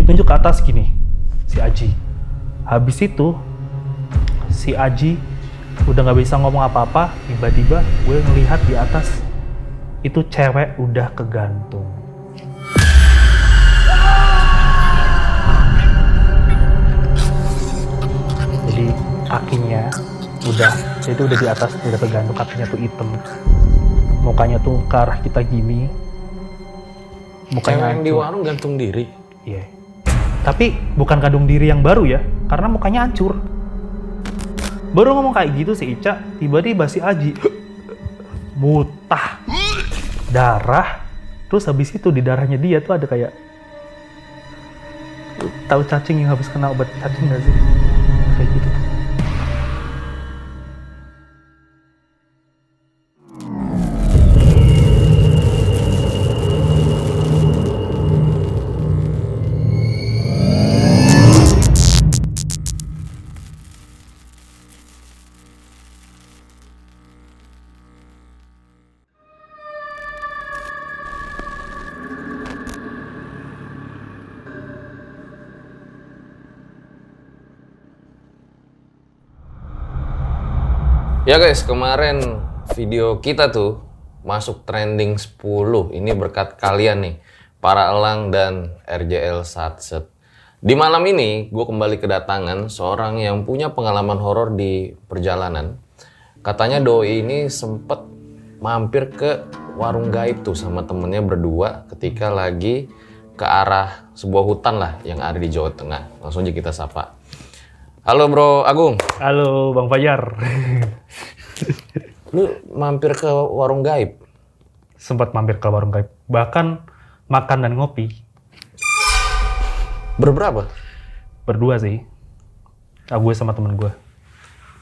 ditunjuk ke atas gini, si Aji. Habis itu, si Aji udah nggak bisa ngomong apa-apa, tiba-tiba gue ngelihat di atas, itu cewek udah kegantung. Jadi kakinya itu udah di atas, udah kegantung, kakinya tuh hitam. Mukanya tuh ke arah kita gini. Cewek yang di warung gantung diri? Iya. Tapi bukan gantung diri yang baru ya, karena mukanya hancur. Baru ngomong kayak gitu si Ica, tiba-tiba si Aji mutah darah. Terus habis itu di darahnya dia tuh ada kayak, tahu cacing yang habis kena obat cacing nggak sih? Kayak gitu. Ya guys, kemarin video kita tuh masuk trending 10. Ini berkat kalian nih, para elang dan RJL Satset. Di malam ini, gue kembali kedatangan seorang yang punya pengalaman horor di perjalanan. Katanya doi ini sempet mampir ke warung gaib tuh sama temennya berdua ketika lagi ke arah sebuah hutan lah yang ada di Jawa Tengah. Langsung aja kita sapa. Halo Bro Agung. Halo Bang Fajar. Lu mampir ke warung gaib? Sempat mampir ke warung gaib, bahkan makan dan ngopi. Berberapa? Berdua sih. Gue sama temen gue.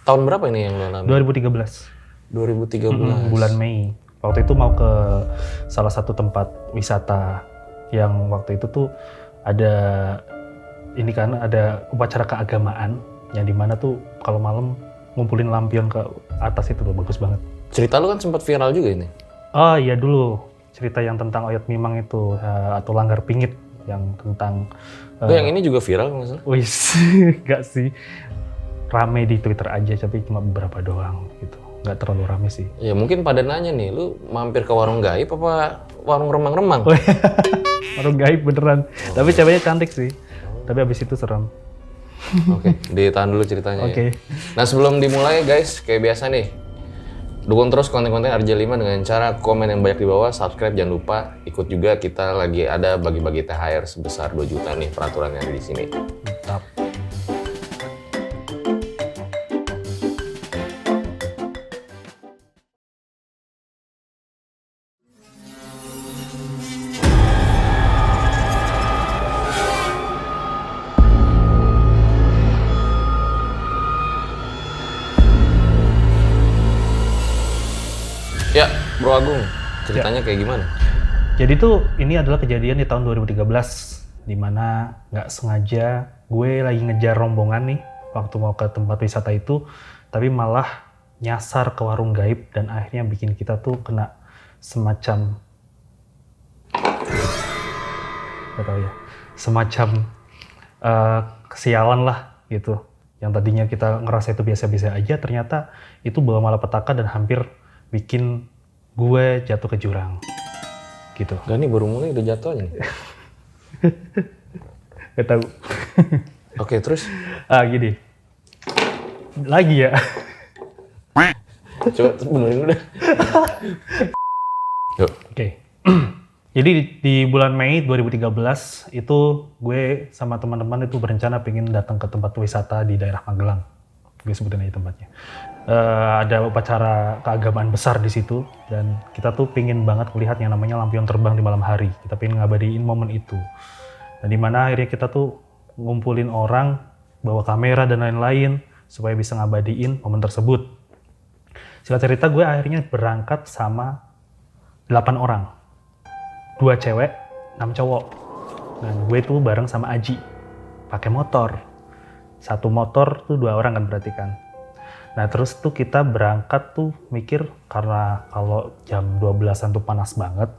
Tahun berapa ini yang lo alami? 2013. 2013. Bulan Mei. Waktu itu mau ke salah satu tempat wisata yang waktu itu tuh ada ini kan, ada upacara keagamaan yang dimana tuh kalau malam ngumpulin lampion ke atas itu loh, bagus banget. Cerita lu kan sempat viral juga ini. Oh iya, dulu cerita yang tentang Oyot Mimang itu, atau Langgar Pingit yang tentang Yang ini juga viral nggak salah? wis, enggak sih, rame di Twitter aja, tapi cuma beberapa doang gitu, nggak terlalu rame sih. Ya mungkin pada nanya nih, lu mampir ke warung gaib apa warung remang-remang? Warung gaib beneran, tapi ceweknya cantik sih, tapi abis itu serem. Oke, ditahan dulu ceritanya Oke. ya. Nah sebelum dimulai guys, kayak biasa nih, dukung terus konten-konten RJ5 dengan cara komen yang banyak di bawah, subscribe, jangan lupa ikut juga, kita lagi ada bagi-bagi THR sebesar 2 juta nih, peraturan yang ada di sini. Mantap. Ya, Bro Agung, ceritanya kayak gimana? Jadi tuh ini adalah kejadian di tahun 2013, dimana nggak sengaja gue lagi ngejar rombongan nih waktu mau ke tempat wisata itu, tapi malah nyasar ke warung gaib dan akhirnya bikin kita tuh kena semacam, nggak tahu ya, semacam kesialan lah gitu. Yang tadinya kita ngerasa itu biasa-biasa aja, ternyata itu bawa malapetaka dan hampir bikin gue jatuh ke jurang gitu. Gak nih, baru mulai udah jatuh aja nih. Gak tahu. Oke, terus? Gini. Lagi ya. Coba benerin udah. Yuk. Oke. Jadi di bulan Mei 2013 itu gue sama teman-teman itu berencana pengen datang ke tempat wisata di daerah Magelang. Gue sebutin aja tempatnya. Ada upacara keagamaan besar di situ dan kita tuh pengen banget melihat yang namanya lampion terbang di malam hari. Kita pengen ngabadiin momen itu. Dan dimana akhirnya kita tuh ngumpulin orang, bawa kamera dan lain-lain supaya bisa ngabadiin momen tersebut. Singkat cerita, gue akhirnya berangkat sama 8 orang. 2 cewek, 6 cowok. Dan gue tuh bareng sama Aji. Pakai motor. Satu motor tuh 2 orang kan berarti kan. Nah terus tuh kita berangkat tuh mikir, karena kalau jam 12-an tuh panas banget.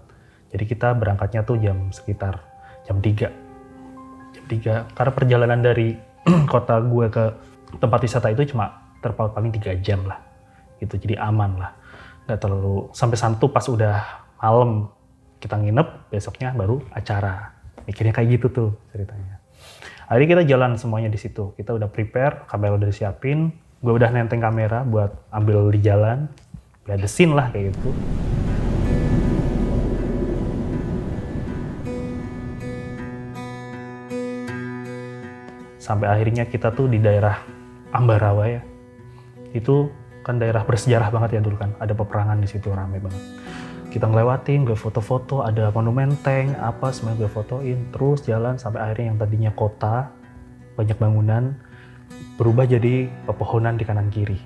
Jadi kita berangkatnya tuh sekitar jam 3. Jam karena perjalanan dari kota gue ke tempat wisata itu cuma terpaut paling 3 jam lah gitu, jadi aman lah, nggak terlalu sampai Santu pas udah malam kita nginep, besoknya baru acara, mikirnya kayak gitu tuh ceritanya. Akhirnya kita jalan semuanya di situ, kita udah prepare, kamera udah disiapin, gue udah nenteng kamera buat ambil di jalan, behind the scene lah kayak gitu. Sampai akhirnya kita tuh di daerah Ambarawa ya. Itu kan daerah bersejarah banget ya dulu kan. Ada peperangan di situ, rame banget. Kita ngelewatin, gue foto-foto, ada monumen tank, apa semuanya gue fotoin. Terus jalan sampai akhirnya yang tadinya kota, banyak bangunan, berubah jadi pepohonan di kanan kiri.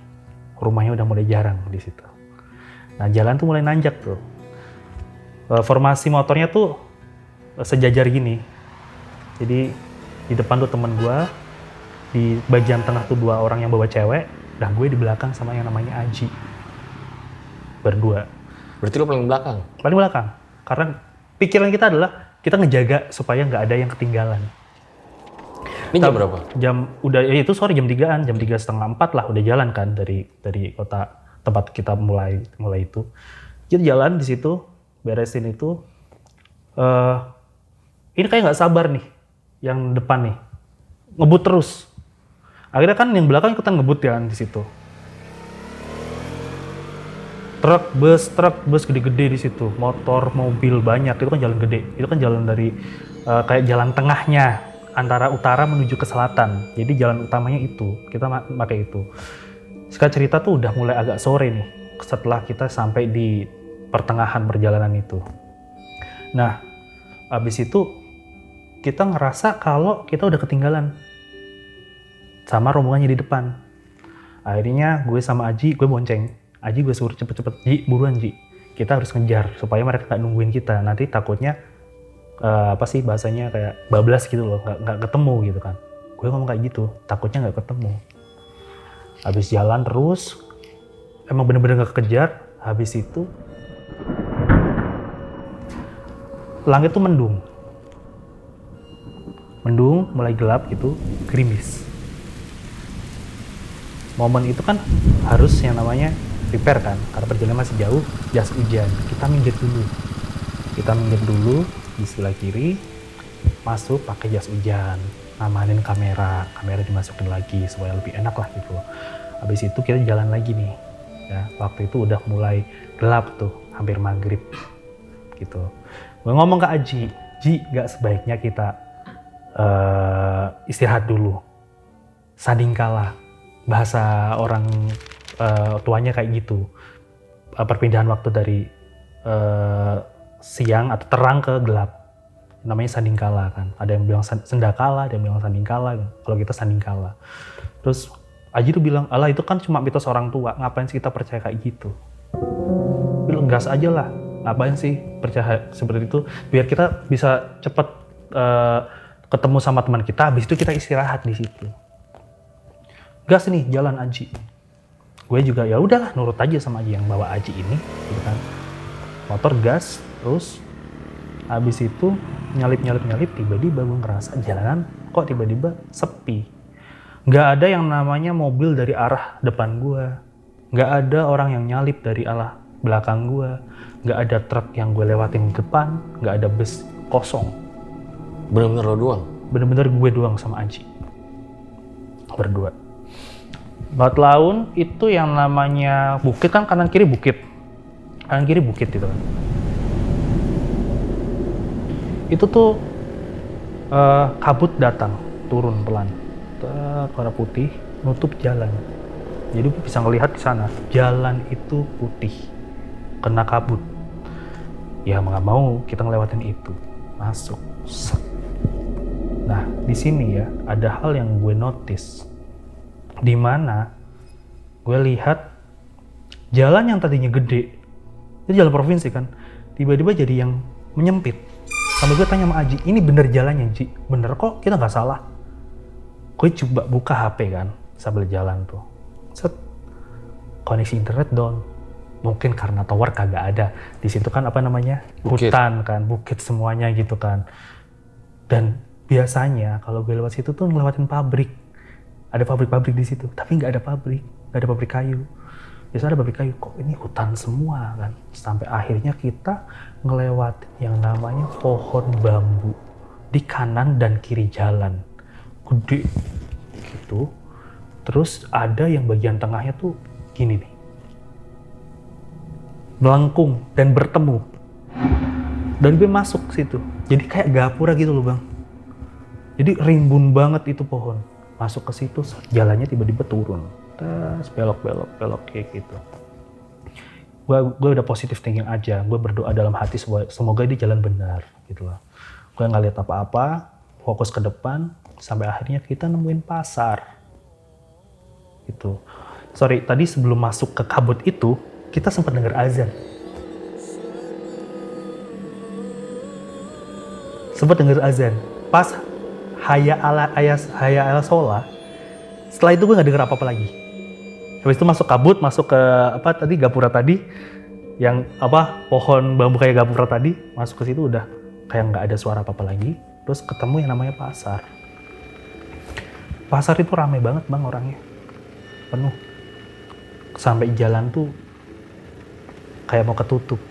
Rumahnya udah mulai jarang di situ. Nah jalan tuh mulai nanjak tuh. Formasi motornya tuh sejajar gini. Jadi di depan tuh temen gue, di bagian tengah tuh 2 orang yang bawa cewek, dan gue di belakang sama yang namanya Aji. Berdua. Berarti lo paling belakang? Paling belakang. Karena pikiran kita adalah kita ngejaga supaya nggak ada yang ketinggalan. Ini jam berapa? Itu sore jam 3-an, jam 3:30, 4 lah udah jalan kan dari kota tempat kita mulai itu. Jadi jalan di situ, beresin itu. Ini kayak nggak sabar nih, yang depan nih ngebut terus. Akhirnya kan yang belakang ikutan ngebut ya di situ. Truk, bus gede-gede di situ, motor, mobil banyak. Itu kan jalan gede. Itu kan jalan dari kayak jalan tengahnya antara utara menuju ke selatan. Jadi jalan utamanya itu, kita pakai itu. Singkat cerita tuh udah mulai agak sore nih setelah kita sampai di pertengahan perjalanan itu. Nah, abis itu kita ngerasa kalau kita udah ketinggalan sama rombongannya di depan. Akhirnya gue sama Aji, gue bonceng. Aji gue suruh cepet-cepet, Ji, buruan Ji. Kita harus ngejar supaya mereka nggak nungguin kita. Nanti takutnya apa sih bahasanya kayak bablas gitu loh, nggak ketemu gitu kan. Gue ngomong kayak gitu, takutnya nggak ketemu. Habis jalan terus, emang bener-bener nggak kekejar. Habis itu langit tuh mendung, mulai gelap gitu, gerimis. Momen itu kan harus yang namanya prepare kan, karena perjalanan masih jauh, jas hujan. Kita minggir dulu di sebelah kiri, masuk pakai jas hujan, ngamanin kamera dimasukin lagi supaya lebih enak lah gitu. Habis itu kita jalan lagi nih, ya waktu itu udah mulai gelap tuh, hampir maghrib gitu. Gue ngomong ke Aji, Ji, gak sebaiknya kita istirahat dulu, sandingkala, bahasa orang tuanya kayak gitu, perpindahan waktu dari siang atau terang ke gelap, namanya sandingkala kan. Ada yang bilang sendakala, ada yang bilang sandingkala. Kalau kita sandingkala. Terus Aji tuh bilang, alah itu kan cuma mitos orang tua, ngapain sih kita percaya kayak gitu? Bilang gas aja lah, ngapain sih percaya seperti itu? Biar kita bisa cepet ketemu sama teman kita, habis itu kita istirahat di situ. Gas nih, jalan Aji. Gue juga ya udahlah nurut aja sama Aji yang bawa Aji ini, gitu kan. Motor gas, terus habis itu nyalip, tiba-tiba gue ngerasa jalanan kok tiba-tiba sepi. Nggak ada yang namanya mobil dari arah depan gue. Nggak ada orang yang nyalip dari arah belakang gue. Nggak ada truk yang gue lewatin depan. Nggak ada bus, kosong. Bener-bener lo doang? Bener-bener gue doang sama Aji. Berdua. Baut Laun itu yang namanya bukit kan, kanan kiri bukit gitu kan. Itu tuh kabut datang, turun pelan, warna putih, nutup jalan. Jadi bisa ngelihat di sana, jalan itu putih, kena kabut. Ya nggak mau kita ngelewatin itu, masuk. Nah di sini ya ada hal yang gue notice. Di mana gue lihat jalan yang tadinya gede, itu jalan provinsi kan, tiba-tiba jadi yang menyempit. Sampai gue tanya sama Aji, ini bener jalannya Ji? Bener kok, kita nggak salah. Gue coba buka HP kan, sambil jalan tuh. Set, koneksi internet down. Mungkin karena tower kagak ada. Di situ kan apa namanya? Bukit. Hutan kan, bukit semuanya gitu kan. Dan biasanya kalau gue lewat situ tuh ngelewatin pabrik. Ada pabrik-pabrik di situ, tapi nggak ada pabrik kayu. Biasa ada pabrik kayu, kok ini hutan semua kan. Sampai akhirnya kita ngelewatin yang namanya pohon bambu di kanan dan kiri jalan. Gede gitu. Terus ada yang bagian tengahnya tuh gini nih. Melengkung dan bertemu. Dan gue masuk situ. Jadi kayak gapura gitu loh, Bang. Jadi rimbun banget itu pohon. Masuk ke situ, jalannya tiba-tiba turun. Terus belok kayak gitu. Gue udah positif thinking aja. Gue berdoa dalam hati semoga ini jalan benar gitu loh. Gue nggak lihat apa-apa, fokus ke depan sampai akhirnya kita nemuin pasar. Gitu. Sorry, tadi sebelum masuk ke kabut itu kita sempat dengar azan. Pas Hayya ala sholah. Setelah itu gue nggak denger apa-apa lagi. Habis itu masuk kabut, masuk ke gapura tadi, yang pohon bambu kayak gapura tadi, masuk ke situ udah kayak nggak ada suara apa-apa lagi. Terus ketemu yang namanya pasar. Pasar itu ramai banget, Bang, orangnya, penuh. Sampai jalan tuh kayak mau ketutup,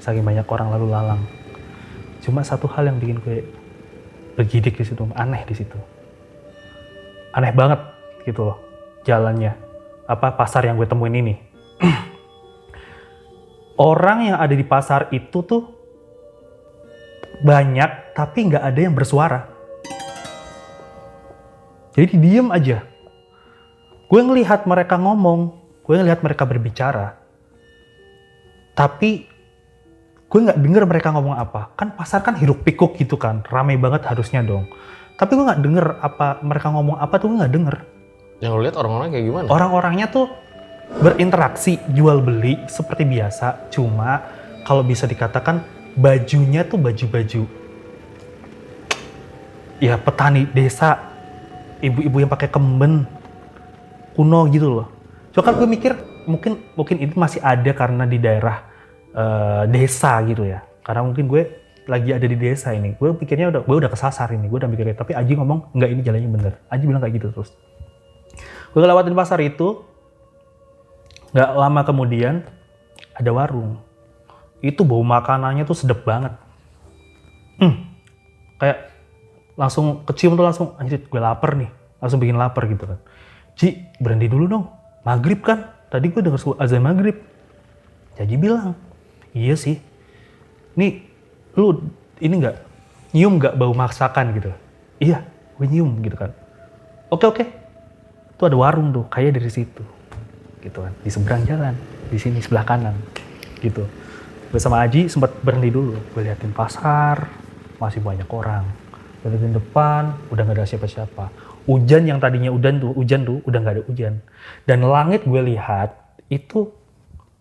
saking banyak orang lalu lalang. Cuma satu hal yang bikin gue bergidik di situ, aneh di situ. Aneh banget gitu loh jalannya. Pasar yang gue temuin ini. Orang yang ada di pasar itu tuh banyak tapi nggak ada yang bersuara. Jadi diem aja. Gue ngelihat mereka ngomong, gue ngelihat mereka berbicara. Tapi gue nggak denger mereka ngomong apa. Kan pasar kan hiruk pikuk gitu kan, ramai banget harusnya dong. Tapi gue nggak denger apa mereka ngomong apa tuh, gue nggak denger. Yang lo lihat orang-orangnya kayak gimana? Orang-orangnya tuh berinteraksi, jual beli seperti biasa. Cuma kalau bisa dikatakan bajunya tuh baju-baju ya petani desa, ibu-ibu yang pakai kemben kuno gitu loh. Cuma kan gue mikir mungkin itu masih ada karena di daerah desa gitu ya, karena mungkin gue lagi ada di desa ini. Gue pikirnya gue udah kesasar ini, gue udah mikirnya. Tapi Aji ngomong enggak, ini jalannya bener. Aji bilang kayak gitu terus. Gue ngelewatin pasar itu, nggak lama kemudian ada warung. Itu bau makanannya tuh sedep banget. Kayak langsung kecium tuh, langsung anjir gue lapar nih, langsung bikin lapar gitu kan. Ji, berhenti dulu dong, maghrib kan, tadi gue denger azan maghrib. Jadi bilang, iya sih, nih lu ini nyium nggak bau masakan gitu? Iya, gue nyium gitu kan. Oke, tuh ada warung tuh, kayak dari situ, gitu kan, di seberang jalan, di sini sebelah kanan, gitu. Gue sama Aji sempat berhenti dulu, gue liatin pasar, masih banyak orang. Gue liatin depan, udah nggak ada siapa-siapa. Hujan yang tadinya hujan tuh, udah nggak ada hujan. Dan langit gue lihat itu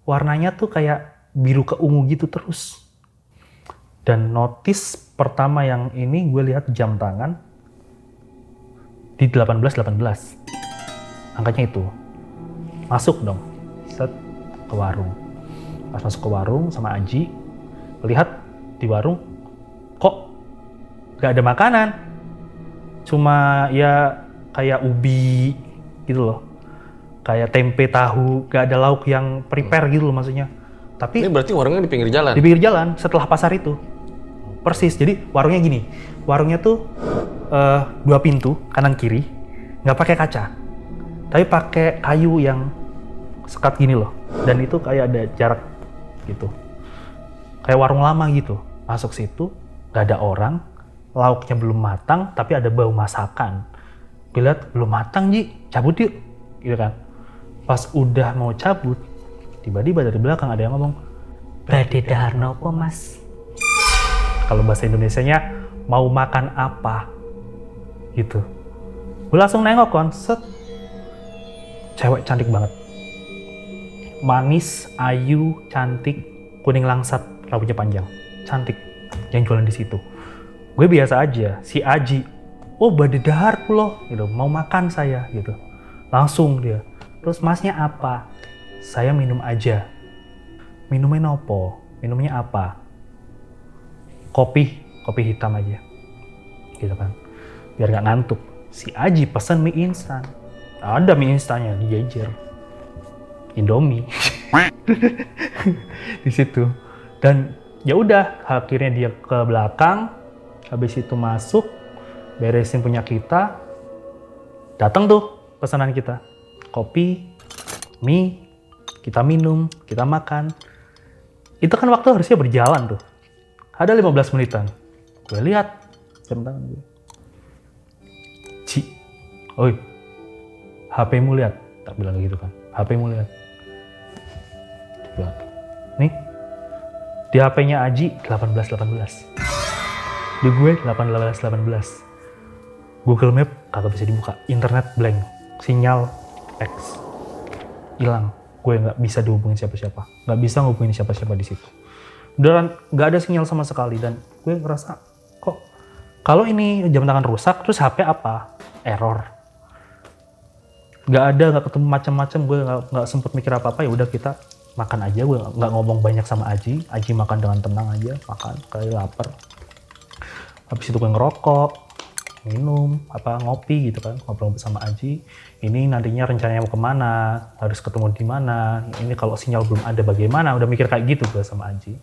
warnanya tuh kayak biru ke ungu gitu terus. Dan notice pertama yang ini gue lihat jam tangan di 18.18. Angkanya itu. Masuk dong. Set ke warung. Pas masuk ke warung sama Aji, lihat di warung kok gak ada makanan. Cuma ya kayak ubi gitu loh. Kayak tempe tahu, gak ada lauk yang prepare gitu loh maksudnya. Tapi ini berarti warungnya di pinggir jalan? Di pinggir jalan, setelah pasar itu. Persis, jadi warungnya gini. Warungnya tuh 2 pintu, kanan kiri. Nggak pakai kaca. Tapi pakai kayu yang sekat gini loh. Dan itu kayak ada jarak gitu. Kayak warung lama gitu. Masuk situ, nggak ada orang. Lauknya belum matang, tapi ada bau masakan. Lihat, belum matang Ji, cabut yuk. Gitu kan. Pas udah mau cabut, tiba-tiba dari belakang ada yang ngomong, "Badhe dahar nopo Mas?" Kalau bahasa Indonesianya, mau makan apa? Gitu. Gue langsung nengok kan, set. Cewek cantik banget. Manis, ayu, cantik, kuning langsat, rambutnya panjang. Cantik. Yang jualan di situ. Gue biasa aja, si Aji, "Oh badhe dahar loh," gitu, "mau makan saya," gitu. Langsung dia. "Terus Masnya apa?" "Saya minum aja." "Minumnya nopo? Minumnya apa?" Kopi hitam aja. Gitu kan. biar nggak ngantuk. Si Aji pesan mie instan. Ada mie instannya di Jejer. Indomie. Di situ. Dan ya udah, akhirnya dia ke belakang, habis itu masuk, beresin punya kita, datang tuh pesanan kita. Kopi, mie, kita minum, kita makan. Itu kan waktu harusnya berjalan tuh. Ada 15 menitan. Gue lihat jam tangan gue. Ci, oi, HP-mu lihat. Tak bilang gitu kan. HP-mu lihat. Bilang, nih, di HP-nya Aji 18. Di gue 18. Google Map kagak bisa dibuka. Internet blank. Sinyal X. Hilang. Gue nggak bisa dihubungin siapa-siapa. Nggak bisa ngubungin siapa-siapa di situ. Dan nggak ada sinyal sama sekali. Dan gue ngerasa, kok kalau ini jam tangan rusak, terus HP apa? Error. Nggak ketemu macam-macam. Gue nggak sempet mikir apa-apa. Ya udah kita makan aja. Gue nggak ngomong banyak sama Aji. Aji makan dengan tenang aja. Makan, kayak lapar. Habis itu gue ngerokok, minum, ngopi gitu kan, ngobrol sama Aji. Ini nantinya rencananya mau kemana, harus ketemu di mana, ini kalau sinyal belum ada bagaimana, udah mikir kayak gitu gue sama Aji.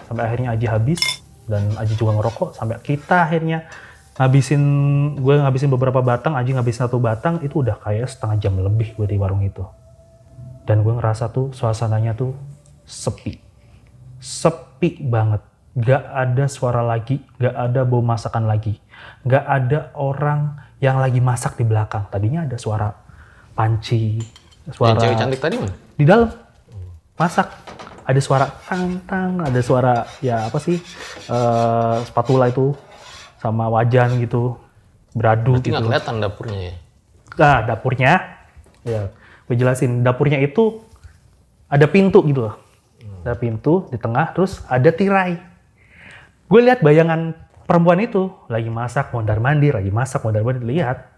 Sampai akhirnya Aji habis, dan Aji juga ngerokok, sampai kita akhirnya gue ngabisin beberapa batang, Aji ngabisin 1 batang, itu udah kayak setengah jam lebih gue di warung itu. Dan gue ngerasa tuh suasananya tuh sepi banget. Gak ada suara lagi, gak ada bau masakan lagi. Gak ada orang yang lagi masak di belakang. Tadinya ada suara panci, suara... Cewek cantik tadi mana? Di dalam, masak. Ada suara tang-tang, ada suara, ya apa sih, spatula itu, sama wajan gitu, beradu Berarti gitu. nggak kelihatan dapurnya ya? Nah, dapurnya, ya gue jelasin. Dapurnya itu ada pintu gitu loh. Ada pintu di tengah, terus ada tirai. Gue lihat bayangan perempuan itu lagi masak mondar-mandir, lihat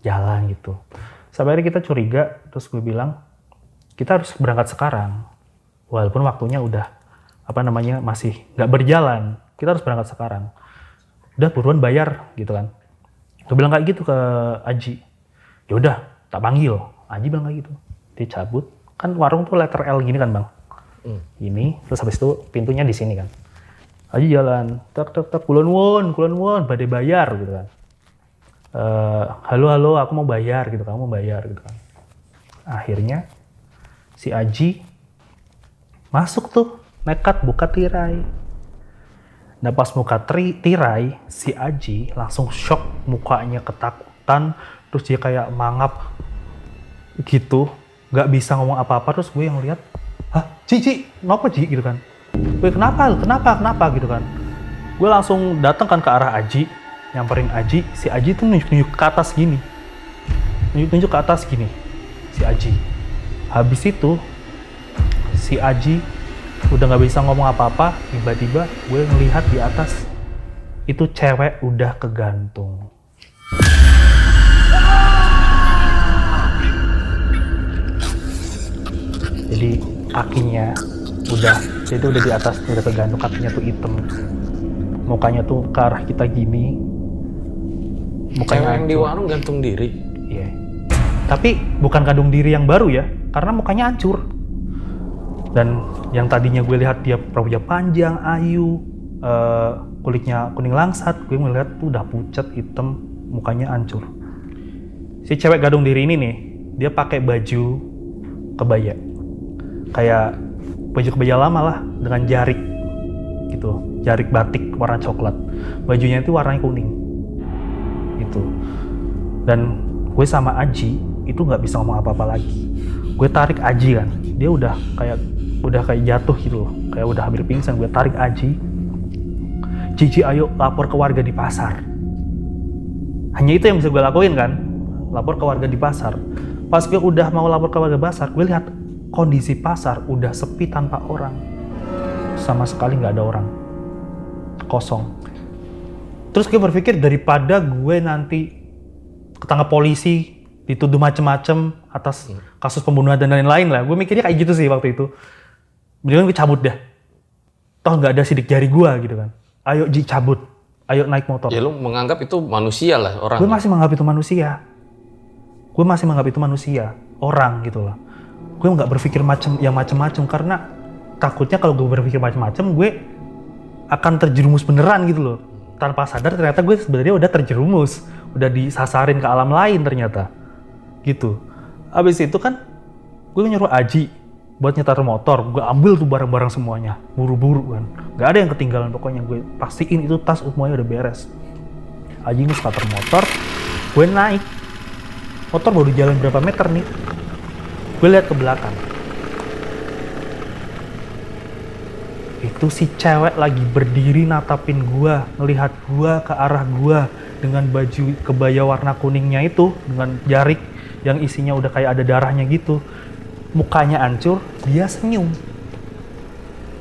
jalan gitu. Sampai akhirnya kita curiga, terus gue bilang kita harus berangkat sekarang, walaupun waktunya udah masih nggak berjalan. Kita harus berangkat sekarang. Udah buruan bayar gitu kan. Gue bilang kayak gitu ke Aji. Ya udah, tak panggil. Aji bilang kayak gitu. Dia cabut. Kan warung tuh letter L gini kan bang. Ini, terus habis itu pintunya di sini kan. Aji jalan, tak, kulon won, badai bayar gitu kan. Halo, aku mau bayar gitu, kamu mau bayar gitu kan. Akhirnya si Aji masuk tuh, nekat buka tirai. Nah pas buka tirai, si Aji langsung shock, mukanya ketakutan, terus dia kayak mangap gitu, nggak bisa ngomong apa-apa. Terus gue yang lihat, hah, Ci, ngapa Ci gitu kan? Gue kenapa gitu kan. Gue langsung datang kan ke arah Aji, nyamperin Aji. Si Aji tuh nunjuk ke atas gini. Nunjuk ke atas gini, si Aji. Habis itu, si Aji udah gak bisa ngomong apa-apa. Tiba-tiba gue ngelihat di atas, itu cewek udah kegantung. Jadi kakinya udah di atas, udah kegantung, kakinya tuh hitam, mukanya tuh ke arah kita gini, mukanya cewek yang di warung gantung diri. Iya, tapi bukan gantung diri yang baru ya, karena mukanya hancur. Dan yang tadinya gue lihat dia rambutnya panjang, ayu, kulitnya kuning langsat, gue melihat tuh udah pucat, hitam, mukanya hancur. Si cewek gantung diri ini nih, dia pakai baju kebaya, kayak baju kebaya lama lah, dengan jarik gitu, jarik batik warna coklat. Bajunya itu warnanya kuning gitu. Dan gue sama Aji itu nggak bisa ngomong apa-apa lagi. Gue tarik Aji kan, dia udah kayak jatuh gitu loh, kayak udah hampir pingsan. Gue tarik Aji, Cici ayo lapor ke warga di pasar. Hanya itu yang bisa gue lakuin kan, lapor ke warga di pasar. Pas gue udah mau lapor ke warga pasar, gue lihat kondisi pasar udah sepi tanpa orang. Sama sekali nggak ada orang. Kosong. Terus gue berpikir daripada gue nanti ketangkap polisi, dituduh macem-macem atas kasus pembunuhan dan lain-lain lah. Gue mikirnya kayak gitu sih waktu itu. Mendingan gue cabut dah. Toh nggak ada sidik jari gue gitu kan. Ayo Ji cabut. ayo naik motor. Ya lu menganggap itu manusia lah orang. Gue masih menganggap itu manusia. Gue masih menganggap itu manusia, orang gitu loh. Gue nggak berpikir macem-macem karena takutnya kalau gue berpikir macem-macem, gue akan terjerumus beneran gitu loh. Tanpa sadar ternyata gue sebenarnya udah terjerumus, udah disasarin ke alam lain ternyata. Gitu. Abis itu kan gue nyuruh Aji buat nyetar motor, gue ambil tuh barang-barang semuanya, buru-buru kan. Gak ada yang ketinggalan, pokoknya gue pastiin itu tas semuanya udah beres. Aji ini starter motor, gue naik. Motor baru jalan berapa meter nih, gue lihat ke belakang. Itu si cewek lagi berdiri natapin gue, ngelihat gue ke arah gue dengan baju kebaya warna kuningnya itu, dengan jarik yang isinya udah kayak ada darahnya gitu. Mukanya hancur, dia senyum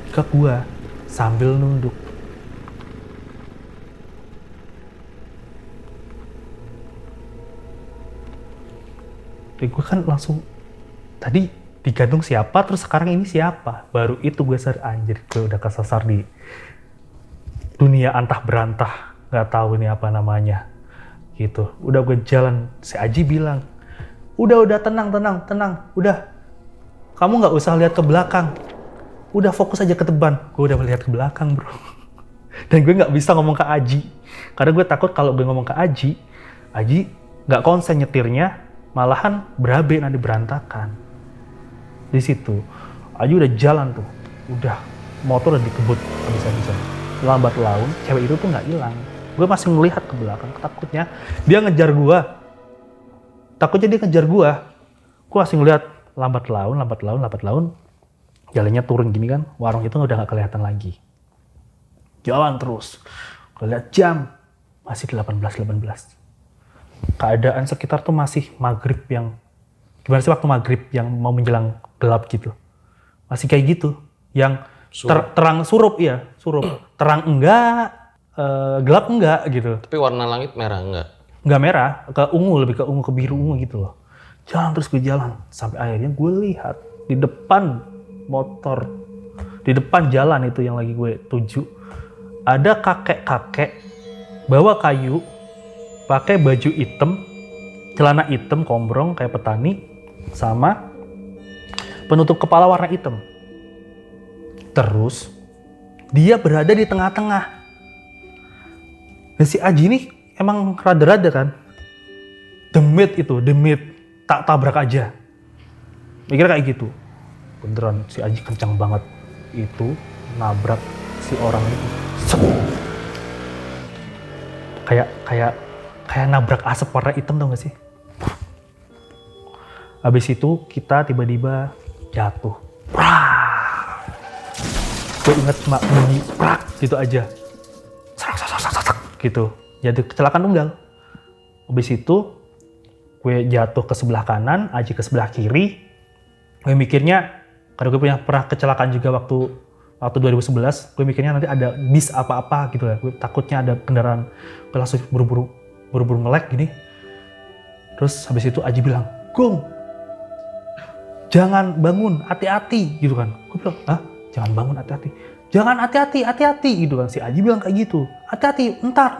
ke gue sambil nunduk. Jadi gue kan langsung, tadi digantung siapa, terus sekarang ini siapa? Baru itu gue sadar, anjir gue udah kesasar di dunia antah berantah, gak tahu ini apa namanya. Gitu, udah gue jalan, si Aji bilang, udah tenang, udah. Kamu nggak usah lihat ke belakang, udah fokus aja ke depan. Gue udah melihat ke belakang bro. Dan gue nggak bisa ngomong ke Aji, karena gue takut kalau gue ngomong ke Aji nggak konsen nyetirnya, malahan berabe nanti berantakan. Di situ, Aji udah jalan tuh, udah motor udah dikebut habis-habisan. Lambat laun, cewek itu tuh nggak hilang. Gue masih ngelihat ke belakang, takutnya dia ngejar gue. Gue masih ngelihat lambat laun, jalannya turun gini kan, warung itu udah nggak kelihatan lagi. Jalan terus, gue lihat jam masih 18. Keadaan sekitar tuh masih maghrib yang, gimana sih waktu maghrib yang mau menjelang gelap gitu, masih kayak gitu, yang terang surup, terang enggak, gelap enggak gitu. Tapi warna langit merah enggak? Enggak merah, ke ungu, lebih ke ungu, ke biru ungu gitu loh. Jalan terus gue jalan, sampai akhirnya gue lihat di depan motor, di depan jalan itu yang lagi gue tuju, ada kakek-kakek bawa kayu, pakai baju hitam, celana hitam kombrong kayak petani, sama penutup kepala warna hitam. Terus dia berada di tengah-tengah. Dan si Aji ini emang rada-rada kan, demit, tak tabrak aja. Mikir kayak gitu. Beneran si Aji kencang banget itu nabrak si orang itu. Kayak nabrak asap warna hitam, tau gak sih? Habis itu kita tiba-tiba jatuh. Gue inget cuma bunyi prak gitu aja. Sak gitu. Jadi kecelakaan tunggal. Habis itu gue jatuh ke sebelah kanan, Aji ke sebelah kiri. Gue mikirnya, karena gue pernah kecelakaan juga waktu 2011, gue mikirnya nanti ada bis apa-apa gitu ya. Gue takutnya ada kendaraan, gue langsung buru-buru nge-lag gini. Terus habis itu Aji bilang, "Gong, jangan bangun, hati-hati," gitu kan. Gue bilang, "Hah? Jangan bangun, hati-hati." "Jangan hati-hati," gitu kan. Si Aji bilang kayak gitu. "Hati-hati, entar."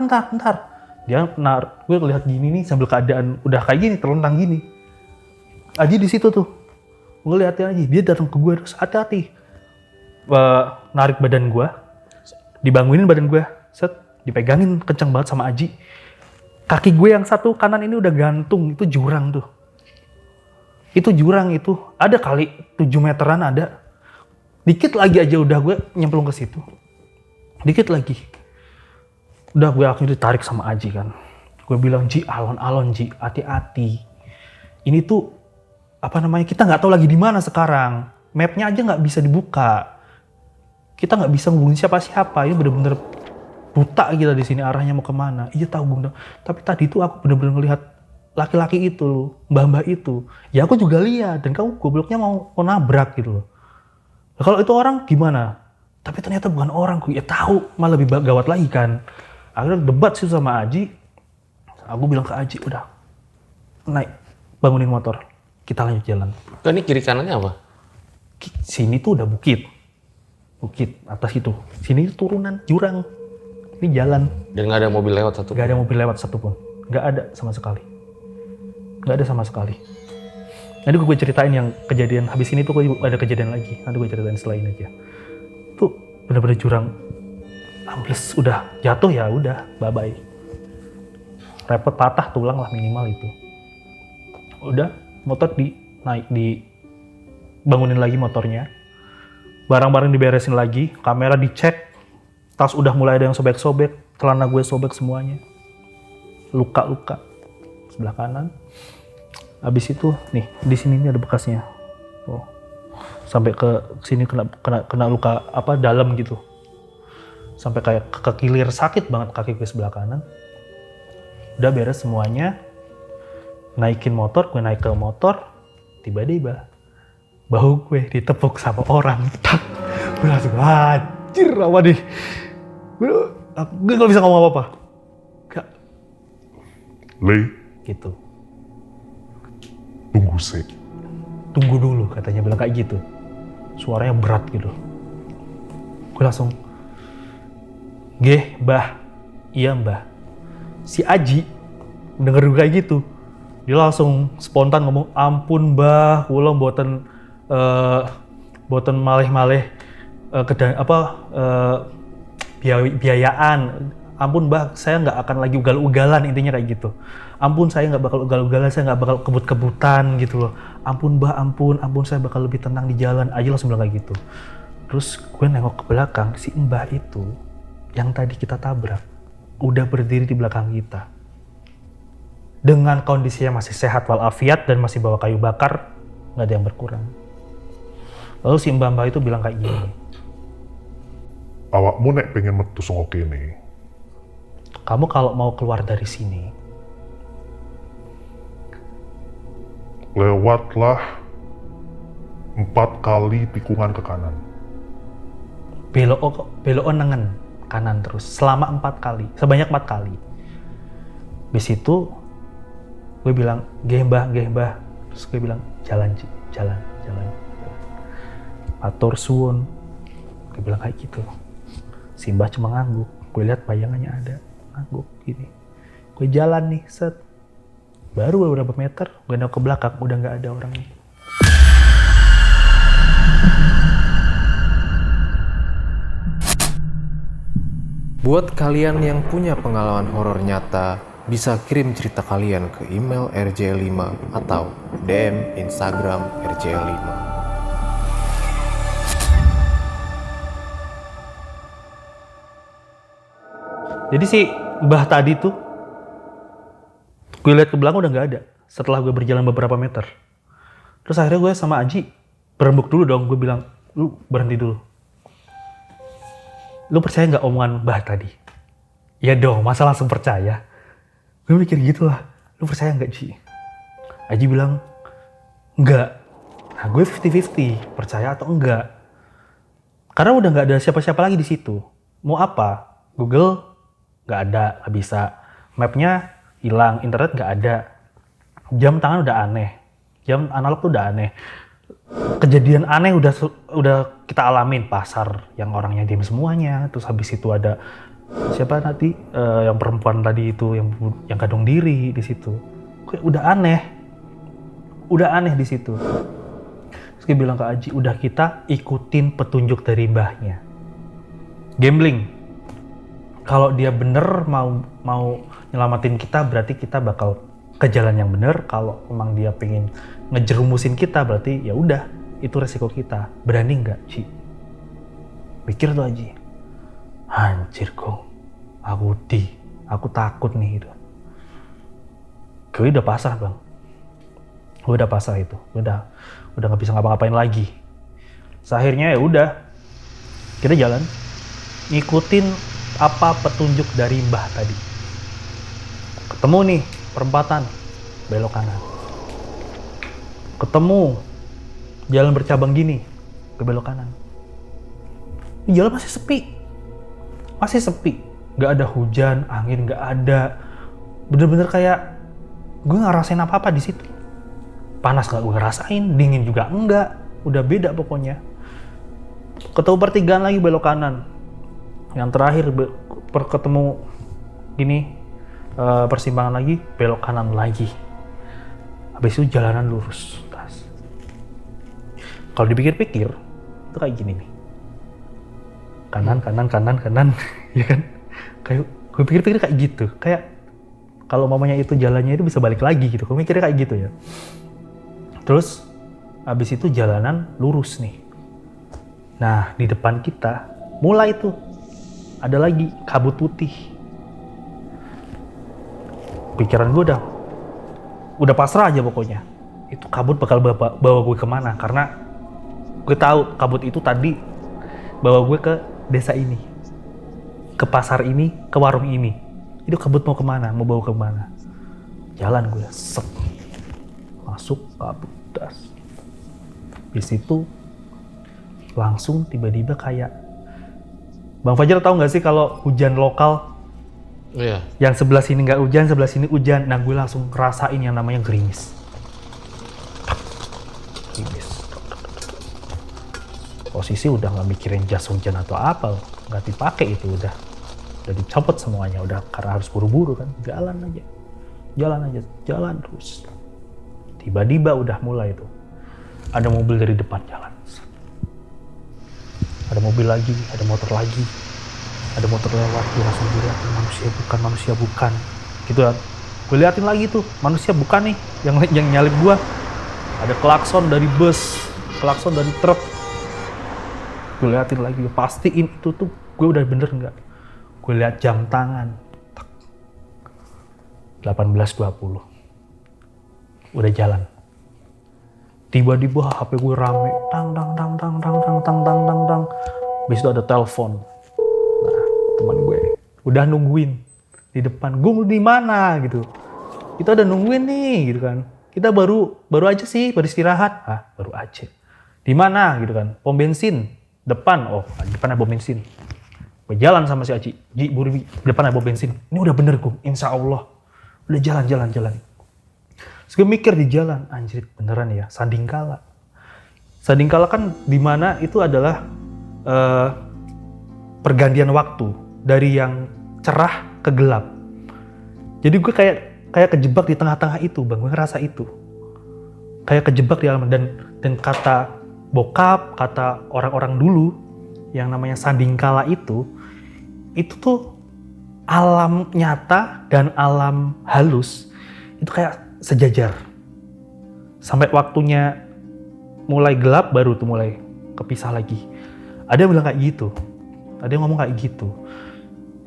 Dia gue lihat gini nih sambil keadaan udah kayak gini, terlentang gini. Aji di situ tuh. Gue liatin Aji, dia datang ke gue terus, "Hati-hati." Narik badan gue, dibangunin badan gue, set, dipegangin kencang banget sama Aji. Kaki gue yang satu kanan ini udah gantung, itu jurang tuh. Itu jurang itu, ada kali 7 meteran ada. Dikit lagi aja udah gue nyemplung ke situ. Dikit lagi. Udah gue akhirnya ditarik sama Aji kan. Gue bilang, "Ji, alon-alon Ji, hati-hati. Ini tuh, apa namanya, kita nggak tahu lagi di mana sekarang. Mapnya aja nggak bisa dibuka. Kita nggak bisa ngubungin siapa-siapa. Ini bener-bener buta kita di sini, arahnya mau kemana." "Iya tahu gue." "Tapi tadi tuh aku bener-bener ngelihat laki-laki itu, mbah-mbah itu. Ya aku juga lihat, dan kamu gobloknya mau nabrak gitu loh. Nah, kalau itu orang gimana?" Tapi ternyata bukan orang. Gue ya tahu, malah lebih gawat lagi kan. Akhirnya debat sih sama Aji. Aku bilang ke Aji, "Udah, naik, bangunin motor, kita lanjut jalan." Kan ini kiri kanannya apa? Sini tuh udah bukit atas itu. Sini turunan, jurang. ini jalan. Dan nggak ada mobil lewat satu. Nggak ada mobil lewat satupun. Nggak ada sama sekali. Nggak ada sama sekali. Nanti gue ceritain yang kejadian habis ini tuh ada kejadian lagi. Nanti gue ceritain setelah ini aja. Tuh bener-bener jurang ambles, udah jatuh ya udah bye-bye. Repot patah tulang lah minimal itu. Udah motor bangunin lagi motornya. Barang-barang diberesin lagi, kamera dicek. Tas udah mulai ada yang sobek-sobek, celana gue sobek semuanya. Luka-luka sebelah kanan. Habis itu nih di sini nih ada bekasnya. Oh. Sampai ke sini kena luka dalam gitu. Sampai kayak kekilir, sakit banget kaki gue sebelah kanan. Udah beres semuanya. Naikin motor, gue naik ke motor. Tiba-tiba bahu gue ditepuk sama orang. Tak. Gue langsung anjir apa nih. Gue gak bisa ngomong apa-apa. Gak. Lei, Gitu. tunggu sih. Tunggu dulu katanya bilang kayak gitu. Suaranya berat gitu. Gue langsung, "Geh, Mbah." "Iya, Mbah." Si Aji denger gue kayak gitu. Dia langsung spontan ngomong, "Ampun, Mbah, kula mboten malih-malih biayaan. Ampun, Mbah, saya nggak akan lagi ugal-ugalan," intinya kayak gitu. "Ampun, saya nggak bakal ugal-ugalan, saya nggak bakal kebut-kebutan," gitu loh. "Ampun, Mbah, ampun, saya bakal lebih tenang di jalan." Aji langsung bilang kayak gitu. Terus gue nengok ke belakang, si Mbah itu yang tadi kita tabrak udah berdiri di belakang kita. Dengan kondisinya masih sehat walafiat dan masih bawa kayu bakar, nggak ada yang berkurang. Lalu si Mbah itu bilang kayak gini, Awakmu nek pengen metu saka kene, "Kamu kalau mau keluar dari sini, lewatlah 4 kali tikungan ke kanan. belok nengen kanan terus selama 4 kali, sebanyak 4 kali." Habis itu gue bilang, "Geh Mbah." Terus gue bilang, jalan. Atur suwun. Gue bilang kayak gitu. Si Mbah cuma ngangguk. Gue lihat bayangannya ada, ngangguk gini. Gue jalan nih, set. Baru beberapa meter, gue nengok ke belakang, udah nggak ada orangnya. Buat kalian yang punya pengalaman horor nyata, bisa kirim cerita kalian ke email rjl5 atau DM Instagram rjl5. Jadi si Mbah tadi tuh, gue lihat ke belakang udah nggak ada. Setelah gue berjalan beberapa meter. Terus akhirnya gue sama Aji berembuk dulu dong. Gue bilang, "Lu berhenti dulu. Lu percaya nggak omongan Mbah tadi?" "Ya dong, masa langsung percaya?" Gue mikir gitu lah. "Lu percaya nggak, Ji?" Aji bilang, "Enggak." Nah, gue 50-50, percaya atau enggak. Karena udah nggak ada siapa-siapa lagi di situ. Mau apa? Google nggak ada, nggak bisa. Mapnya hilang, internet nggak ada. Jam tangan udah aneh. Jam analog tuh udah aneh. Kejadian aneh udah kita alamin. Pasar yang orangnya diem semuanya. Terus habis itu ada siapa nanti yang perempuan tadi itu yang gantung diri di situ. Kayak udah aneh di situ. Terus dia bilang ke Aji, "Udah kita ikutin petunjuk dari mbahnya. Gambling. Kalau dia bener mau nyelamatin kita, berarti kita bakal ke jalan yang bener. Kalau emang dia pengen ngejerumusin kita, berarti ya udah, itu resiko kita. Berani nggak, Ci?" Pikir tuh Aji. Anjir kong, aku takut nih gitu. Gue udah pasrah bang. Gue udah pasrah itu. Udah nggak bisa ngapa-ngapain lagi. Akhirnya ya udah, kita jalan, ngikutin apa petunjuk dari Mbah tadi. Ketemu nih perempatan, belok kanan. Ketemu jalan bercabang gini, ke belok kanan. Ini jalan masih sepi, nggak ada hujan, angin nggak ada. Bener-bener kayak gue nggak rasain apa-apa di situ. Panas nggak gue ngerasain, dingin juga enggak. Udah beda pokoknya. Ketemu pertigaan lagi belok kanan. Yang terakhir ketemu gini persimpangan lagi, belok kanan lagi. Habis itu jalanan lurus. Kalau dipikir-pikir itu kayak gini nih. Kanan, ya kan? Kayak gue pikir-pikir kayak gitu. Kayak kalau mamanya itu jalannya itu bisa balik lagi gitu. Gue mikirnya kayak gitu ya. Terus habis itu jalanan lurus nih. Nah, di depan kita mulai tuh ada lagi kabut putih. Pikiran gue udah pasrah aja pokoknya. Itu kabut bakal bawa gue kemana? Karena gue tahu kabut itu tadi bawa gue ke desa ini, ke pasar ini, ke warung ini. Itu kabut mau kemana? Mau bawa kemana? Jalan gue, set. Masuk kabut, das. Di situ langsung tiba-tiba kayak Bang Fajar tahu nggak sih kalau hujan lokal? Iya. Yang sebelah sini nggak hujan, sebelah sini hujan. Nah, gue langsung ngerasain yang namanya gerimis. Gerimis. Posisi udah nggak mikirin jas hujan atau apa, nggak dipakai itu udah dicopot semuanya, udah karena harus buru-buru kan, jalan terus. Tiba-tiba udah mulai tuh, ada mobil dari depan jalan, ada mobil lagi, ada motor lagi, ada motor lewat, gue langsung liatin manusia bukan, gitu kan. Gue liatin lagi tuh, manusia bukan nih, yang nyalip gue. Ada klakson dari bus, klakson dari truk. Gue liatin lagi, pastiin itu tuh gue udah bener nggak. Gue liat jam tangan, 18.20, udah jalan. Tiba-tiba HP gue rame, tang. Habis itu ada telepon. Nah, teman gue udah nungguin di depan. Gue di mana gitu? Kita udah nungguin nih gitu kan. Kita baru aja sih, baru istirahat. Baru aja. Di mana gitu kan? Pom bensin depan. Oh, depan ada pom bensin. Gue jalan sama si Aci. Ji, buru depan ada pom bensin. Ini udah bener gue, insya Allah. Udah jalan. Terus gue mikir di jalan, anjir beneran ya, Sandingkala. Sandingkala kan di mana itu adalah pergantian waktu dari yang cerah ke gelap. Jadi gue kayak kejebak di tengah-tengah itu, Bang. Gue ngerasa itu. Kayak kejebak di alam, dan kata bokap, kata orang-orang dulu yang namanya Sandingkala itu tuh alam nyata dan alam halus itu kayak sejajar. Sampai waktunya mulai gelap baru tuh mulai kepisah lagi. Ada yang bilang kayak gitu. Ada yang ngomong kayak gitu.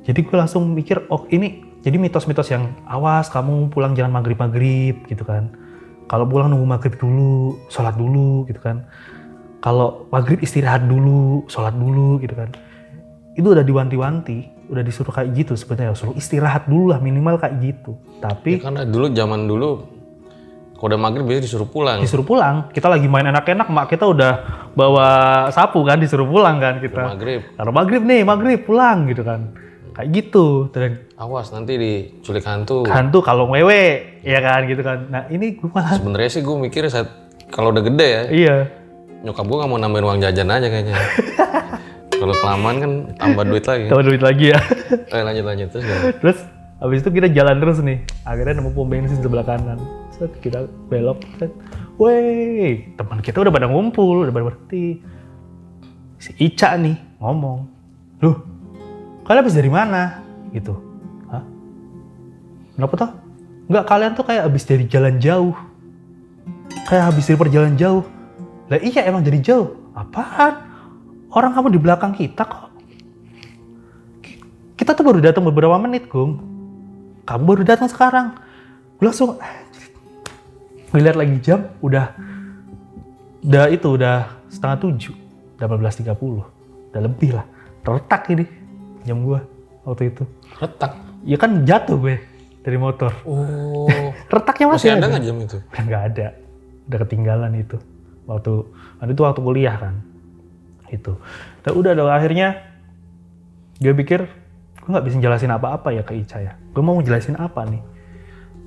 Jadi gue langsung mikir, oh ini jadi mitos-mitos yang awas kamu pulang jangan maghrib gitu kan. Kalau pulang nunggu maghrib dulu, sholat dulu gitu kan. Kalau maghrib istirahat dulu, sholat dulu gitu kan. Itu udah diwanti-wanti, udah disuruh kayak gitu sebenarnya, suruh istirahat dulu lah minimal kayak gitu. Tapi ya, karena zaman dulu kalau udah maghrib biasanya disuruh pulang. Disuruh pulang. Kita lagi main enak-enak, mak kita udah bawa sapu kan, disuruh pulang kan kita. Kalau maghrib pulang gitu kan. Kayak gitu. Dan awas nanti diculik hantu. Hantu kalau ngewe, ya kan gitu kan. Nah ini gue malah. Sebenarnya sih gue mikir saat kalau udah gede ya. Iya. Nyokap gue nggak mau nambahin uang jajan aja kayaknya. Kalau kelamaan kan tambah duit lagi. Tambah duit lagi ya. Lanjut terus. Terus habis itu kita jalan terus nih. Akhirnya nemu pom bensin sebelah kanan. Set, kita belok. Set. Wey, teman kita udah pada ngumpul, udah pada berhenti. Si Ica nih ngomong, "Loh, kalian habis dari mana?" Gitu. Hah? Kenapa toh? Enggak, kalian tuh kayak habis dari jalan jauh. Kayak habis dari perjalanan jauh. Lah iya emang dari jauh. Apaan? Orang kamu di belakang kita kok. Kita tuh baru datang beberapa menit, Gung. Kamu baru datang sekarang. Gue langsung ngeliat lagi jam, udah 6:30, 18.30. Udah lebih lah. Retak ini jam gue waktu itu. Retak? Ya kan jatuh gue dari motor. Oh. Retaknya masih ada nggak jam itu? Kan nggak ada. Udah ketinggalan itu. Waktu kuliah kan. Itu. Dan udah dong akhirnya gue pikir gue nggak bisa jelasin apa-apa ya ke Ica ya. Gue mau jelasin apa nih?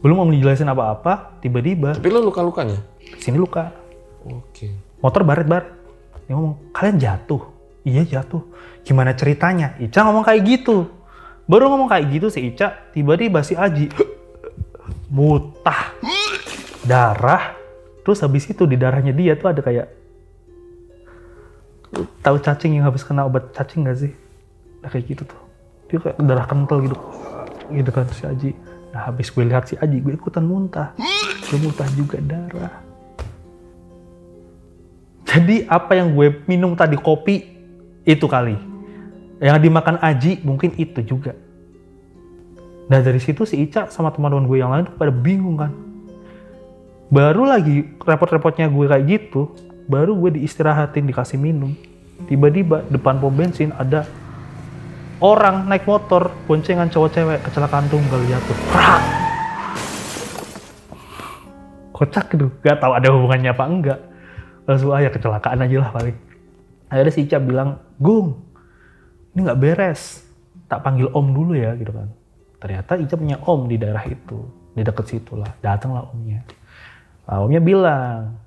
Belum mau menjelasin apa-apa, tiba-tiba. Tapi lo luka-lukanya? Sini luka. Oke. Motor baret-baret. Dia ngomong, kalian jatuh? Iya jatuh. Gimana ceritanya? Ica ngomong kayak gitu. Baru ngomong kayak gitu si Ica, tiba-tiba si Aji muntah darah. Terus habis itu di darahnya dia tuh ada kayak, tahu cacing yang habis kena obat cacing gak sih? Nah kayak gitu tuh. Dia kayak darah kental gitu kan si Aji. Nah habis gue lihat si Aji, gue ikutan muntah. Gue muntah juga darah. Jadi apa yang gue minum tadi kopi itu kali. Yang dimakan Aji mungkin itu juga. Nah dari situ si Ica sama teman-teman gue yang lain tuh pada bingung kan. Baru lagi repot-repotnya gue kayak gitu, baru gue diistirahatin, dikasih minum. Tiba-tiba depan pom bensin ada orang naik motor, boncengan cowok cewek, kecelakaan tunggal jatuh. Prak! Kocak gitu, gak tahu ada hubungannya apa enggak. Langsung ya kecelakaan aja lah paling. Akhirnya si Ica bilang, Gung, ini gak beres, tak panggil om dulu ya gitu kan. Ternyata Ica punya om di daerah itu, di deket situ lah. Datanglah omnya. Nah, omnya bilang,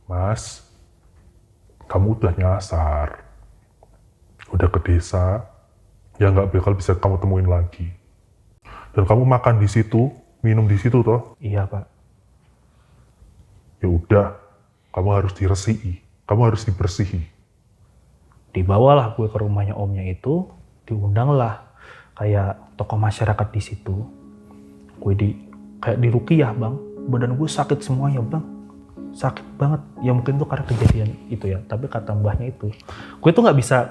Mas, kamu udah nyasar. Udah ke desa, ya nggak bakal bisa kamu temuin lagi. Dan kamu makan di situ, minum di situ toh. iya pak. Ya udah, kamu harus diresihi, kamu harus dibersihi. Dibawalah gue ke rumahnya omnya itu, diundanglah kayak tokoh masyarakat di situ. Gue kayak diruqyah bang, badan gue sakit semuanya bang, sakit banget. Ya mungkin tuh karena kejadian itu ya, tapi kata mbahnya itu, gue tuh nggak bisa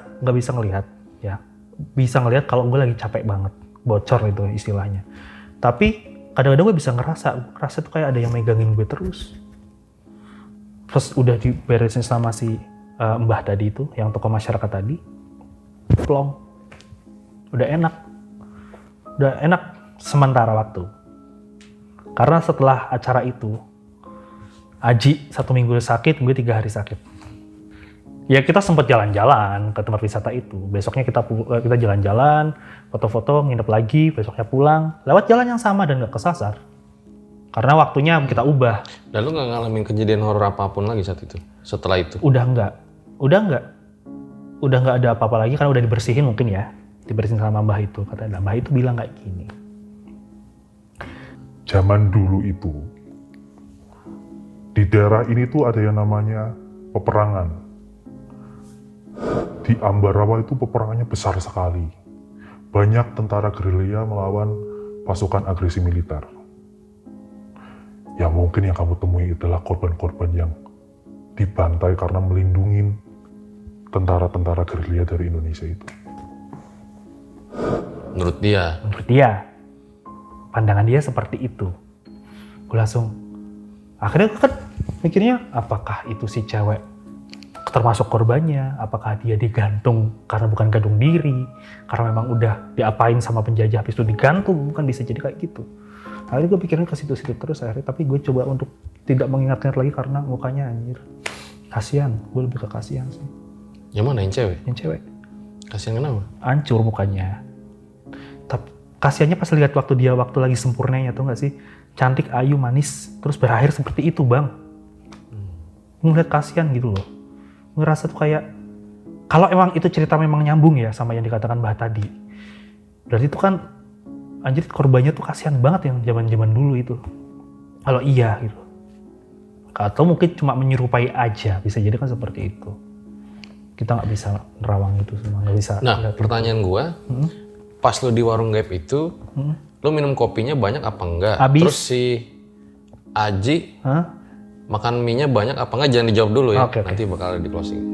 ngelihat ya, bisa ngelihat kalau gue lagi capek banget, bocor itu istilahnya. Tapi kadang-kadang gue bisa ngerasa tuh kayak ada yang megangin gue terus. Terus udah diberesin sama si mbah tadi itu, yang tokoh masyarakat tadi, plong, udah enak sementara waktu. Karena setelah acara itu, Aji 1 minggu sakit, gue 3 hari sakit. Ya kita sempat jalan-jalan ke tempat wisata itu. Besoknya kita jalan-jalan, foto-foto, nginep lagi, besoknya pulang. Lewat jalan yang sama dan gak kesasar. Karena waktunya kita ubah. Dan lu gak ngalamin kejadian horor apapun lagi saat itu? Setelah itu? Udah nggak ada apa-apa lagi karena udah dibersihin mungkin ya. Dibersihin sama mbah itu. Katanya mbah itu bilang kayak gini. Zaman dulu itu, di daerah ini tuh ada yang namanya peperangan. Di Ambarawa itu peperangannya besar sekali. Banyak tentara gerilya melawan pasukan agresi militer. Ya mungkin yang kamu temui adalah korban-korban yang dibantai karena melindungi tentara-tentara gerilya dari Indonesia itu. Menurut dia? Menurut dia, pandangan dia seperti itu. Gue langsung, akhirnya kan mikirnya, apakah itu si cewek termasuk korbannya? Apakah dia digantung karena bukan gantung diri? Karena memang udah diapain sama penjajah habis itu digantung? Kan bisa jadi kayak gitu. Akhirnya gue pikirin ke situ-situ terus akhirnya, tapi gue coba untuk tidak mengingat-ingat lagi karena mukanya anjir. Kasian, gue lebih ke kasihan sih. Yang mana, yang cewek? Yang cewek. Kasian kenapa? Hancur mukanya. Tapi kasiannya pas lihat waktu lagi sempurnanya tuh nggak sih? Cantik, ayu, manis, terus berakhir seperti itu bang. Ngeliat kasian gitu loh. Ngerasa tuh kayak, kalau emang itu cerita memang nyambung ya sama yang dikatakan Mbah tadi. Berarti itu kan, anjir korbannya tuh kasihan banget yang zaman-zaman dulu itu. Kalau iya gitu. Atau mungkin cuma menyerupai aja, bisa jadi kan seperti itu. Kita nggak bisa nerawang itu semua, nggak bisa. Nah, pertanyaan gue, pas lo di warung Gap itu, lo minum kopinya banyak apa enggak? Habis. Terus si Aji makan mie-nya banyak apa enggak? Jangan dijawab dulu ya, Oke. nanti bakal di closing.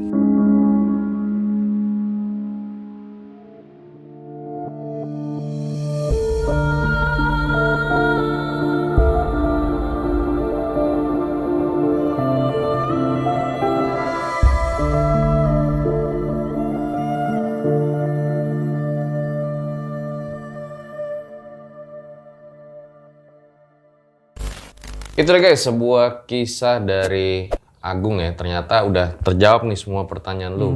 Itu deh guys, sebuah kisah dari Agung ya. Ternyata udah terjawab nih semua pertanyaan lu.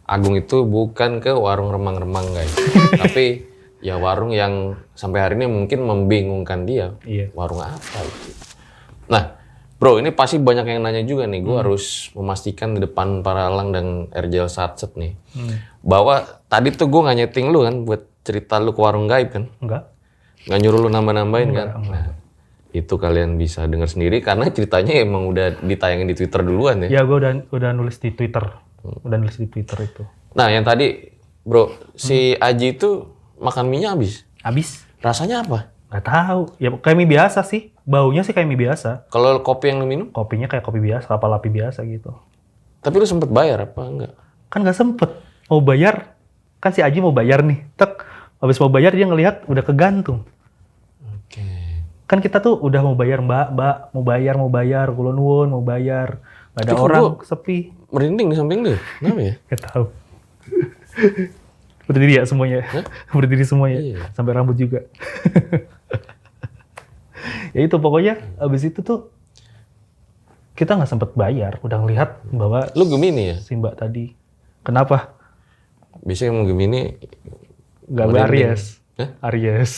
Agung itu bukan ke warung remang-remang guys. Tapi ya warung yang sampai hari ini mungkin membingungkan dia. Iya. Warung apa itu? Nah, bro, ini pasti banyak yang nanya juga nih. Gue harus memastikan di depan para elang dan RJL Satset nih. Bahwa tadi tuh gue nggak nyeting lu kan buat cerita lu ke warung gaib kan? Enggak. Nggak nyuruh lu nambah-nambahin kan? Enggak. Nah, itu kalian bisa dengar sendiri karena ceritanya emang udah ditayangin di Twitter duluan ya. Ya gue udah nulis di Twitter. Udah nulis di Twitter itu. Nah, yang tadi, Bro, si Aji itu makan mie-nya habis. Habis? Rasanya apa? Nggak tahu. Ya kayak mie biasa sih. Baunya sih kayak mie biasa. Kalau kopi yang lu minum, Kopinya kayak kopi biasa, kapal api biasa gitu. tapi lu sempet bayar apa enggak? Kan nggak sempet. Mau bayar. Kan si Aji mau bayar nih. Tek. Habis mau bayar dia ngelihat udah kegantung. Oke. Kan kita tuh udah mau bayar mbak, mau bayar, kulon won, mau bayar. Gak ada Tapi kok orang, gua- sepi. Merinding di samping lu. Kenapa ya? Gak tahu. Berdiri ya semuanya? Berdiri semuanya? Iya. Sampai rambut juga. Ya itu pokoknya abis itu tuh kita nggak sempet bayar. Udah ngelihat bahwa Lu Gemini ya? si mbak tadi. Kenapa? Biasanya mau Gemini Gak merinding. Aries. Hah? Aries.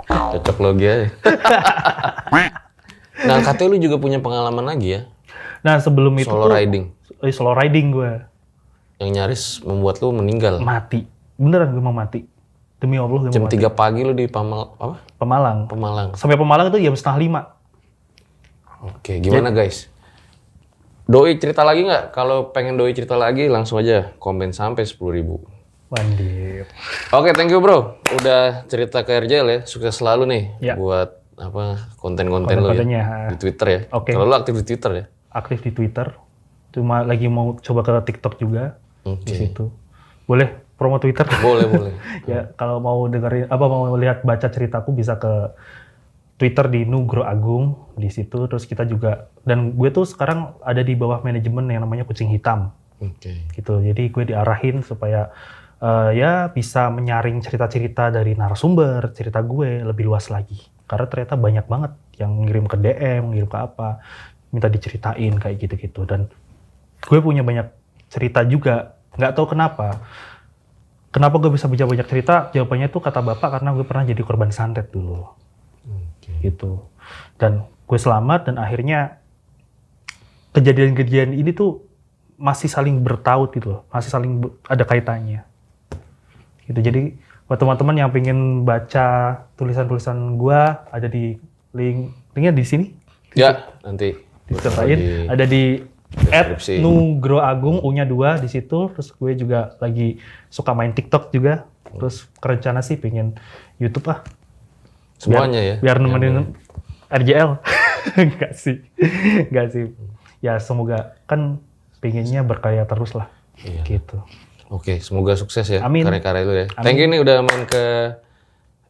Cocok logi aja. Nah, katanya lu juga punya pengalaman lagi ya? Nah sebelum itu Solo tuh, riding. Solo riding gue. Yang nyaris membuat lu meninggal. Mati. Beneran gue mau mati. Demi Allah gue Jam mau mati. 3 pagi lu di Pemalang. Pemalang. Sampai Pemalang itu jam 4:30. Oke, gimana guys? Doi cerita lagi nggak? Kalau pengen Doi cerita lagi langsung aja komen sampai 10.000. Wandip. Oke, thank you bro. Udah cerita ke RJL ya. Sukses selalu nih Ya. buat apa konten-konten lo ya. Konten-kontennya. Di Twitter ya. Oke. Kalau lu aktif di Twitter ya. Aktif di Twitter. Cuma lagi mau coba ke TikTok juga. Oke. Di situ. Boleh promo Twitter? Boleh, boleh. Ya kalau mau dengerin apa mau lihat baca ceritaku bisa ke Twitter di Nugro Agung di situ. Terus kita juga dan gue tuh sekarang ada di bawah manajemen yang namanya Kucing Hitam Oke. gitu. Jadi gue diarahin supaya ya bisa menyaring cerita-cerita dari narasumber cerita gue lebih luas lagi. Karena ternyata banyak banget yang ngirim ke DM, ngirim ke apa, minta diceritain kayak gitu-gitu. Dan gue punya banyak cerita juga. Nggak tahu kenapa. Kenapa gue bisa banyak cerita? Jawabannya tuh kata bapak karena gue pernah jadi korban santet dulu. Gitu. Dan gue selamat dan akhirnya kejadian-kejadian ini tuh masih saling bertaut gitu loh. Masih saling ada kaitannya. Gitu. Jadi buat teman-teman yang pengen baca tulisan-tulisan gue ada di linknya di sini. Ya, nanti gua taruh Disertain. di Ada di deskripsi. @nugroagung U-nya 2 di situ. Terus gue juga lagi suka main TikTok juga. Terus rencana sih pengen YouTube ah. Semuanya ya. Biar nemenin RJL. Enggak sih. Enggak sih. Ya semoga kan pengennya berkarya terus lah. Iya. Gitu. Oke, semoga sukses ya Amin. karya-karya lu ya. Amin. Thank you nih udah main ke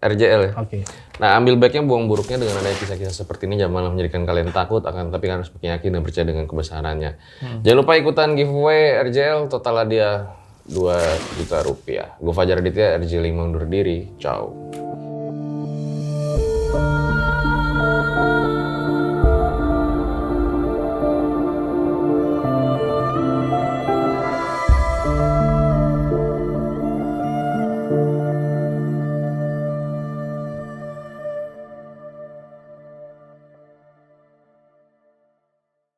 RJL ya. Oke. Nah, ambil baiknya, buang buruknya dengan adanya kisah-kisah seperti ini. Janganlah menjadikan kalian takut, akan tapi kalian harus yakin dan percaya dengan kebesarannya. Jangan lupa ikutan giveaway RJL, total hadiah 2 juta rupiah. Gue Fajar Aditya, RJ5 undur diri. Ciao.